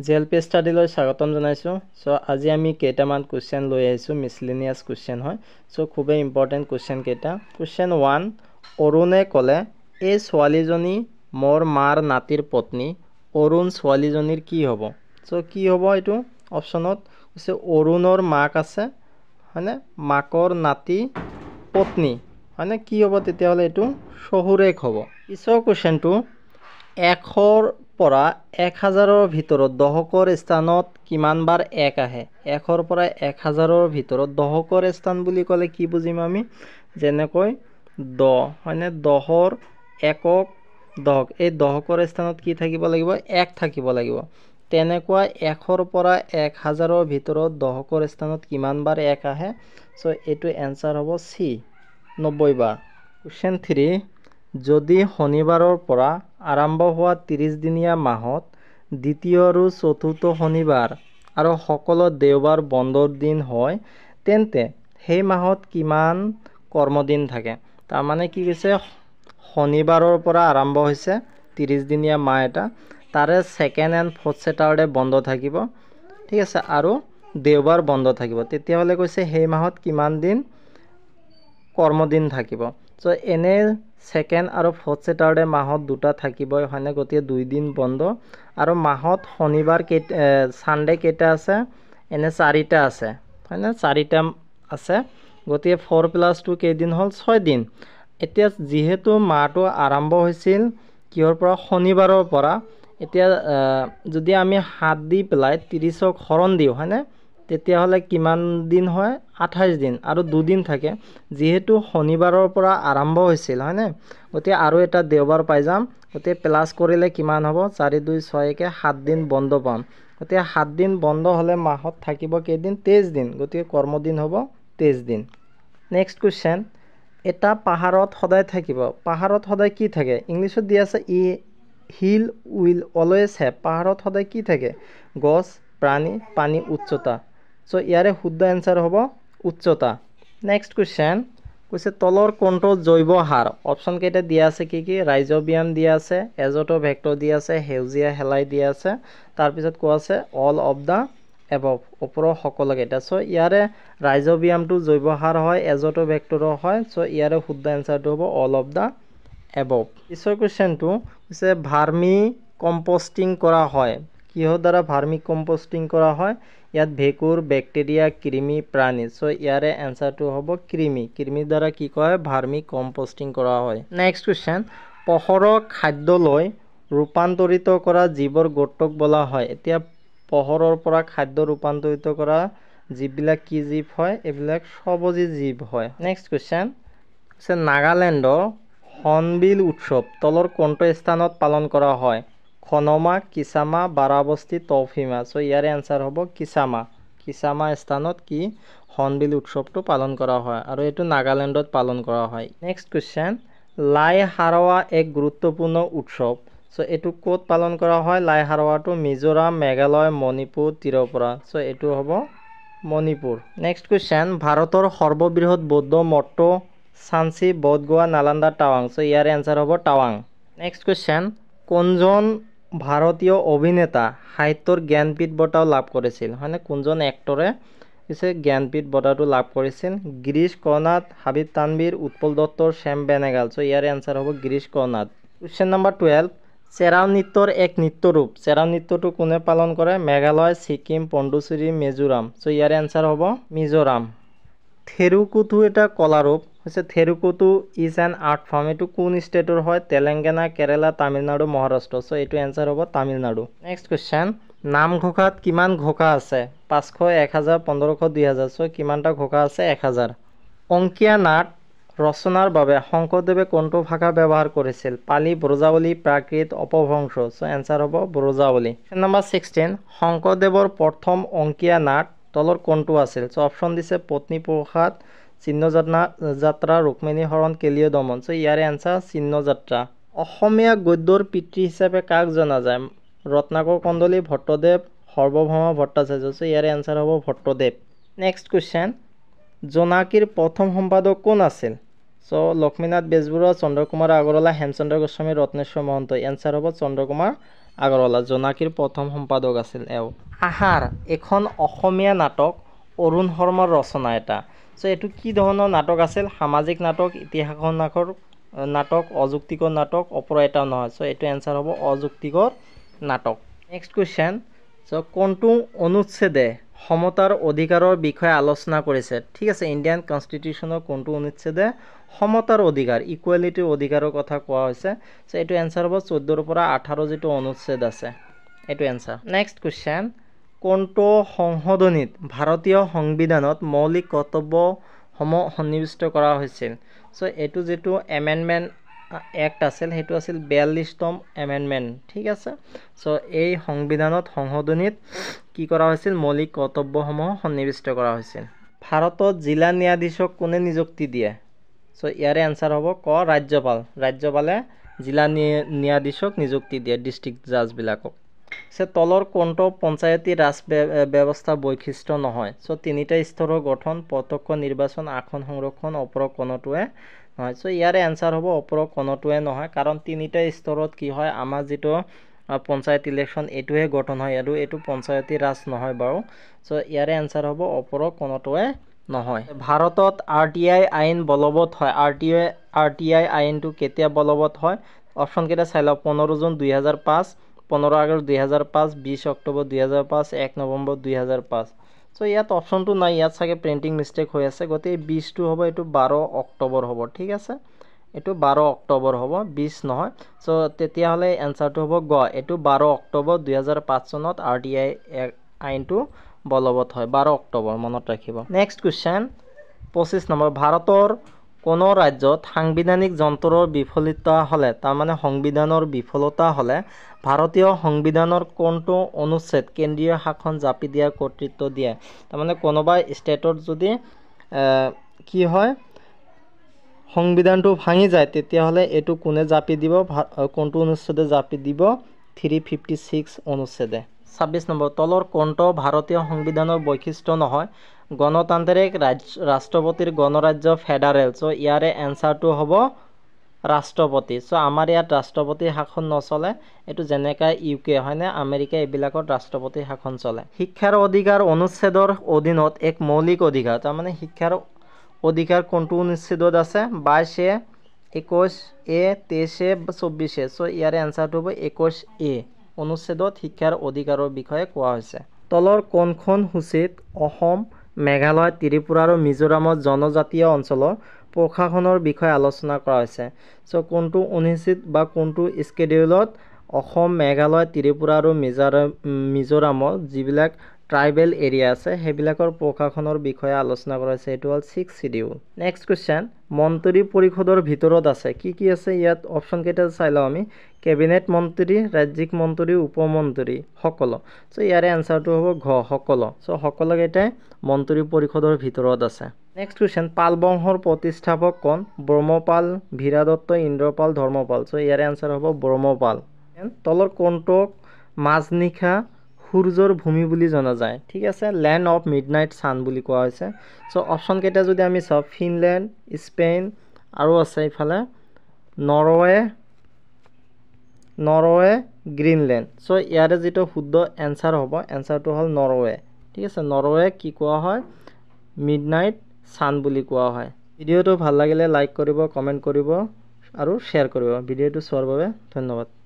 জেএলপি ষ্টাডিলৈ স্বাগতম জনাইছোঁ। আজি আমি কেইটামান কুৱেশ্যন লৈ আহিছোঁ, মিছলিনিয়াছ কুৱেশ্যন হয়। খুবেই ইম্পৰ্টেণ্ট কুৱেশ্যন কেইটা। কুৱেশ্যন 1, অৰুণে ক'লে এই ছোৱালীজনী মোৰ মাৰ নাতিৰ পত্নী। অৰুণ ছোৱালীজনীৰ কি হ'ব? কি হ'ব এইটো অপশ্যনত হৈছে অৰুণৰ মাক আছে হয়নে, মাকৰ নাতি পত্নী হয়নে, কি হ'ব তেতিয়াহ'লে এইটো শহুৰেক হ'ব। পিছৰ কুৱেশ্যনটো 100ৰ পৰা 1000ৰ ভিতৰত দশকৰ স্থানত কিমান বাৰ 1 আহে? 100ৰ পৰা 1000ৰ ভিতৰত দশকৰ স্থান বুলি ক'লে কি বুজিম আমি? যেনেকৈ 10 হয়নে, 10ৰ একক দশক, এই দশকৰ স্থানত কি থাকিব লাগিব? 1 থাকিব লাগিব। তেনেকুৱা 100ৰ পৰা 1000ৰ ভিতৰত দশকৰ স্থানত কিমান বাৰ 1 আহে? এইটো এনচাৰ হ'ব চি, 90 বাৰ। কুৱেশ্যন 3, যদি শনিবাৰৰ পৰা আৰম্ভ হোৱা 30 দিনীয়া মাহত দ্বিতীয় আৰু চতুৰ্থ শনিবাৰ আৰু সকলো দেওবাৰ বন্ধৰ দিন হয়, তেন্তে সেই মাহত কিমান কৰ্মদিন থাকে? তাৰমানে কি কৈছে, শনিবাৰৰ পৰা আৰম্ভ হৈছে 30 দিনীয়া মাহ এটা, তাৰে ছেকেণ্ড এণ্ড ফৰ্থ ছেটাৰডে বন্ধ থাকিব, ঠিক আছে, আৰু দেওবাৰ বন্ধ থাকিব। তেতিয়াহ'লে কৈছে সেই মাহত কিমান দিন কৰ্মদিন থাকিব? এনে ছেকেণ্ড আৰু ফৰ্থ ছেটাৰডে মাহত দুটা থাকিবই হয়নে, গতিকে 2 দিন বন্ধ। আৰু মাহত শনিবাৰ ছানডে কেইটা আছে? এনে 4টা আছে হয়নে, 4টা আছে, গতিকে 4 + 2 কেইদিন হ'ল? 6 দিন। এতিয়া যিহেতু মাহটো আৰম্ভ হৈছিল কিহৰ পৰা? শনিবাৰৰ পৰা। এতিয়া যদি আমি 7 দি পেলাই 30ক হৰণ দিওঁ হয়নে, তেতিয়াহ'লে কিমান দিন হয়? 28 দিন, আৰু 2 দিন থাকে। যিহেতু শনিবাৰৰ পৰা আৰম্ভ হৈছিল হয়নে, গতিকে আৰু এটা দেওবাৰ পাই যাম, গতিকে প্লাছ কৰিলে কিমান হ'ব? 4 2 6 কে 7 দিন বন্ধ পাম। গতিকে 7 দিন বন্ধ হ'লে মাহত থাকিব কেইদিন? 23 দিন, গতিকে কৰ্মদিন হ'ব 23 দিন। নেক্সট কুৱেশ্যন, এটা পাহাৰত সদায় থাকিব। পাহাৰত সদায় কি থাকে? ইংলিছত দিয়া আছে হিল উইল অলৱেজ হেভ। পাহাৰত সদায় কি থাকে? গছ, প্ৰাণী, পানী, উচ্চতা। ইয়াৰে শুদ্ধ এনচাৰ হ'ব উচ্চতা। নেক্সট কুৱেশ্যন কৈছে তলৰ কোনটো জৈৱ সাৰ? অপশ্যন কেইটা দিয়া আছে কি কি? ৰাইজ'বিয়াম দিয়া আছে, এজ'টোবেক্টৰ দিয়া আছে, সেউজীয়া শেলাই দিয়া আছে, তাৰপিছত কোৱা আছে অল অফ দ্য এবভ, ওপৰৰ সকলোকেইটা। ইয়াৰে ৰাইজ'বিয়ামটো জৈৱ সাৰ হয়, এজ'টোবেক্টৰো হয়, ইয়াৰে শুদ্ধ এনচাৰটো হ'ব অল অফ দ্য এবভ। পিছৰ কুৱেশ্যনটো হৈছে ভাৰ্মি কম্পষ্টিং কৰা হয়। কিহৰ দ্বাৰা ভাৰ্মি কম্পষ্টিং কৰা হয়? ইয়াত ভেঁকুৰ, বেক্টেৰিয়া, কৃমি, প্ৰাণী। ইয়াৰে এনচাৰটো হ'ব কৃমি। কৃমিৰ দ্বাৰা কি কয়? ভাৰ্মি কম্পষ্টিং কৰা হয়। নেক্সট কুৱেশ্যন, পোহৰক খাদ্যলৈ ৰূপান্তৰিত কৰা জীৱৰ গোটক বোলা হয়। এতিয়া পোহৰৰ পৰা খাদ্য ৰূপান্তৰিত কৰা জীৱবিলাক কি জীৱ হয়? এইবিলাক স্বভোজী জীৱ হয়। নেক্সট কুৱেশ্যন হৈছে নাগালেণ্ডৰ হৰ্ণবিল উৎসৱ তলৰ কোনটো স্থানত পালন কৰা হয়? খনমা, কিচামা, বাৰাবস্তি, তৌফিমা। ইয়াৰে এনচাৰ হ'ব কিচামা। কিচামা স্থানত কি হৰ্ণবিল উৎসৱটো পালন কৰা হয়, আৰু এইটো নাগালেণ্ডত পালন কৰা হয়। নেক্সট কুৱেশ্যন, লাই হাৰৱা এক গুৰুত্বপূৰ্ণ উৎসৱ। এইটো ক'ত পালন কৰা হয়? লাই হাৰৱাটো মিজোৰাম, মেঘালয়, মণিপুৰ, ত্ৰিপুৰা। এইটো হ'ব মণিপুৰ। নেক্সট কুৱেশ্যন, ভাৰতৰ সৰ্ববৃহৎ বৌদ্ধ মঠটো চাঞ্চি, বধগোৱা, নালন্দা, টাৱাং। ইয়াৰে এনচাৰ হ'ব টাৱাং। নেক্সট কুৱেশ্যন, কোনজন ভাৰতীয় অভিনেতা সাহিত্যৰ জ্ঞানপীঠ বঁটাও লাভ কৰিছিল হয়নে? কোনজন এক্টৰে পিছে জ্ঞানপীঠ বঁটাটো লাভ কৰিছিল? গিৰীশ কৰ্ণাড, হাবিব তানভীৰ, উৎপল দত্ত, শ্যাম বেনেগাল। ইয়াৰে এনচাৰ হ'ব গিৰীশ কৰ্ণাড। কুৱেশ্যন নম্বৰ 12, চেৰাও নৃত্যৰ এক নৃত্যৰূপ। চেৰাও নৃত্যটো কোনে পালন কৰে? মেঘালয়, ছিকিম, পণ্ডুচেৰী, মিজোৰাম। ইয়াৰে এনচাৰ হ'ব মিজোৰাম। থেৰুকুটু এটা কলাৰূপ হৈছে। থেৰুকুটু ইজ এন আৰ্ট ফৰ্ম। এইটো কোন ষ্টেটৰ হয়? তেলেংগানা, কেৰেলা, তামিলনাডু, মহাৰাষ্ট্ৰ। এইটো এনচাৰ হ'ব তামিলনাডু। নেক্সট কুৱেশ্যন, নামঘোষাত কিমান ঘোষা আছে? 500, 1000, 1500, 2000। কিমানটা ঘোষা আছে? 1000। অংকীয়া নাট ৰচনাৰ বাবে শংকৰদেৱে কোনটো ভাষা ব্যৱহাৰ কৰিছিল? পালি, ব্ৰজাৱলী, প্ৰাকৃত, অপভ্ৰংশ। এনচাৰ হ'ব ব্ৰজাৱলী। কুৱেশ্যন নম্বৰ 16, শংকৰদেৱৰ প্ৰথম অংকীয়া নাট তলৰ কোনটো আছিল? অপশ্যন দিছে পত্নীপ্ৰসাদ, চিহ্নযাত্ৰা, ৰুক্মিণী হৰণ, কেলিয় দমন। ইয়াৰে এনচাৰ চিহ্নযাত্ৰা। অসমীয়া গদ্যৰ পিতৃ হিচাপে কাক জনা যায়? ৰত্নাকৰ কন্দলী, ভট্টদেৱ, সৰ্বভৌম ভট্টাচাৰ্য। ইয়াৰে এনচাৰ হ'ব ভট্টদেৱ। নেক্সট কুৱেশ্যন, জোনাকীৰ প্ৰথম সম্পাদক কোন আছিল? লক্ষ্মীনাথ বেজবৰুৱা, চন্দ্ৰকুমাৰ আগৰৱালা, হেমচন্দ্ৰ গোস্বামী, ৰত্নেশ্বৰ মহন্ত। এনচাৰ হ'ব চন্দ্ৰকুমাৰ আগৰৱালা জোনাকীৰ প্ৰথম সম্পাদক আছিল এওঁ আহাৰ এখন অসমীয়া নাটক অৰুণ শৰ্মাৰ ৰচনা এটা সো এইটো কি ধৰণৰ নাটক আছিল সামাজিক নাটক ইতিহাসৰ নাটক অযুক্তিকৰ নাটক অপৰা এটাও নহয় সো এইটো এনসাৰ হ'ব অযুক্তিকৰ নাটক নেক্সট কোশ্চেন সো কোনটো অনুচ্ছেদে সমতাৰ অধিকাৰৰ বিষয়ে আলোচনা কৰিছে ঠিক আছে ইণ্ডিয়ান কনস্টিটিউশনৰ কোনটো অনুচ্ছেদে সমতাৰ অধিকাৰ ইকুৱেলিটিৰ অধিকাৰৰ কথা কোৱা হৈছে সো এইটো এনসাৰ হ'ব 14 ৰ পৰা 18 যেটো অনুচ্ছেদ আছে এইটো এনসাৰ নেক্সট কোশ্চেন কোনটো সংশোধনীত ভাৰতীয় সংবিধানত মৌলিক কৰ্তব্যসমূহ সন্নিৱিষ্ট কৰা হৈছিল সো এইটো যেটো এমেন্ডমেন্ট এক্ট আছিল হেতু আছিল 42তম এমেন্ডমেন্ট ঠিক আছে সো এই সংবিধানত সংশোধনীত কি কৰা হৈছিল মৌলিক কৰ্তব্যসমূহ সন্নিৱিষ্ট কৰা হৈছিল ভাৰতত জিলা ন্যায়াধীশক কোনে নিযুক্তি দিয়ে সো ইয়াৰে আনসাৰ হ'ব ক ৰাজ্যপালে জিলা ন্যায়াধীশক নিযুক্তি দিয়ে ডিস্ট্ৰিক্ট জাজ বিলাকক সে তলৰ কোনটো পঞ্চায়তী ৰাজ ব্যৱস্থা বৈশিষ্ট্য নহয় সো তিনিটা স্তৰৰ গঠন প্ৰত্যক্ষ নিৰ্বাচন আসন সংৰক্ষণ অপৰ কোনটোৱে নহয় সো ইয়াৰে আনসাৰ হ'ব অপৰ কোনটোৱে নহয় কাৰণ তিনিটা স্তৰত কি হয় আমাৰ যেটো পঞ্চায়ত ইলেকশন এটোহে গঠন হয় আৰু এটো পঞ্চায়তী ৰাজ নহয় বাৰু সো ইয়াৰে আনসাৰ হ'ব অপৰ কোনটোৱে নহয় ভাৰতত আৰটিআই আইন বলবৎ হয় আৰটিআই আইনটো কেতিয়া বলবৎ হয় অপশন কেটা চাই লও 15 জুন 2005 15 আগষ্ট 2005 20 অক্টোবৰ 2005 1 নৱেম্বৰ 2005 সো ইয়াত অপশনটো নাই ইয়াত সাকে প্ৰিন্টিং মিস্টেক হৈ আছে গতে 20 টো হ'ব এটো 12 অক্টোবৰ হ'ব ঠিক আছে এটো 12 অক্টোবৰ হ'ব 20 নহয় সো তেতিয়া হলে আনসাৰটো হ'ব গ এটো 12 অক্টোবৰ 2005 চনত আৰটিআই আইনটো বলবৎ হয় 12 অক্টোবৰ মনত ৰাখিব নেক্সট কোশ্চেন 25 নম্বৰ ভাৰতৰ কোন ৰাজ্যত সাংবিধানিক যন্ত্ৰৰ বিফলতা হলে তাৰ মানে সংবিধানৰ বিফলতা হলে ভাৰতীয় সংবিধানৰ কোনটো অনুচ্ছেদ কেন্দ্ৰীয় শাসন জাপি দিয়াৰ কৰ্তৃত্ব দিয়ে তাৰ মানে কোনোবা ষ্টেটত যদি কি হয় সংবিধানটো ভাঙি যায় তেতিয়া হলে এটো কোনে জাপি দিব কোনটো অনুচ্ছেদে জাপি দিব 356 অনুচ্ছেদে 26 নম্বৰ তলৰ কোনটো ভাৰতীয় সংবিধানৰ বৈশিষ্ট্য নহয় গণতান্ত্ৰিক ৰাষ্ট্ৰপতিৰ গণৰাজ্য ফেডাৰেল সো ইয়াৰে আনসাৰটো হ'ব ৰাষ্ট্ৰপতি সো আমাৰ ইয়াত ৰাষ্ট্ৰপতি শাসন নচলে এটো জেনেকা ইউকে হয়নে আমেৰিকা এবিলাকত ৰাষ্ট্ৰপতি শাসন চলে শিক্ষাৰ অধিকাৰ অনুচ্ছেদৰ অধীনত এক মৌলিক অধিকাৰ তাৰ মানে শিক্ষাৰ অধিকাৰ কোনটো অনুচ্ছেদত আছে 22 21 এ 23 24 সো ইয়াৰে আনসাৰটো হ'ব 21 এ অনুচ্ছেদত শিক্ষাৰ অধিকাৰৰ বিষয়ে কোৱা হৈছে তলৰ কোনখন সূচীত অসম মেঘালয় ত্ৰিপুৰা আৰু মিজোৰামৰ জনজাতীয় অঞ্চলৰ প্ৰশাসনৰ বিষয়ে আলোচনা কৰা হৈছে সো কোনটো অনুচ্ছেদ বা কোনটো স্কেডিউলত অসম মেঘালয় ত্ৰিপুৰা আৰু মিজোৰামৰ যিবিলাক ট্ৰাইবেল এৰিয়া আছে হেবিলাকৰ প্ৰশাসনৰ বিষয়ে আলোচনা কৰা হৈছে এটো হল 6 শিডিউল নেক্সট কোশ্চেন মন্ত্ৰী পৰিষদৰ ভিতৰত আছে কি আছে ইয়াত অপশন কেটা চাই লও আমি কেবিনেট মন্ত্ৰী ৰাজ্যিক মন্ত্ৰী উপমন্ত্ৰী সকলো সো ইয়াৰে আনসাৰটো হ'ব ঘ সকলো সো সকলো কেটাই মন্ত্ৰী পৰিষদৰ ভিতৰত আছে নেক্সট কোশ্চেন পাল বংশৰ প্ৰতিষ্ঠাপক কোন ব্ৰহ্মপাল ভিৰাদত্ত ইন্দ্ৰপাল ধৰ্মপাল সো ইয়াৰে আনসাৰ হ'ব ব্ৰহ্মপাল তলৰ কোনটোক মাজনিখা সূৰ্যৰ ভূমি বুলি জনা যায় ঠিক আছে ল্যান্ড অফ মিডনাইট সান বুলি কোৱা হৈছে সো অপশন কেটা যদি আমি চাও ফিনল্যান্ড স্পেন আৰু আছে ইফালে নৰৱে গ্ৰীনল্যান্ড সো ইয়াৰে যেটো শুদ্ধ আনসাৰ হ'ব আনসাৰটো হল নৰৱে ঠিক আছে নৰৱে কি কোৱা হয় মিডনাইট সান বুলি কোৱা হয় ভিডিওটো ভাল লাগিলে লাইক কৰিব কমেন্ট কৰিব আৰু শেয়াৰ কৰিব ভিডিওটো চোৱাৰ বাবে ধন্যবাদ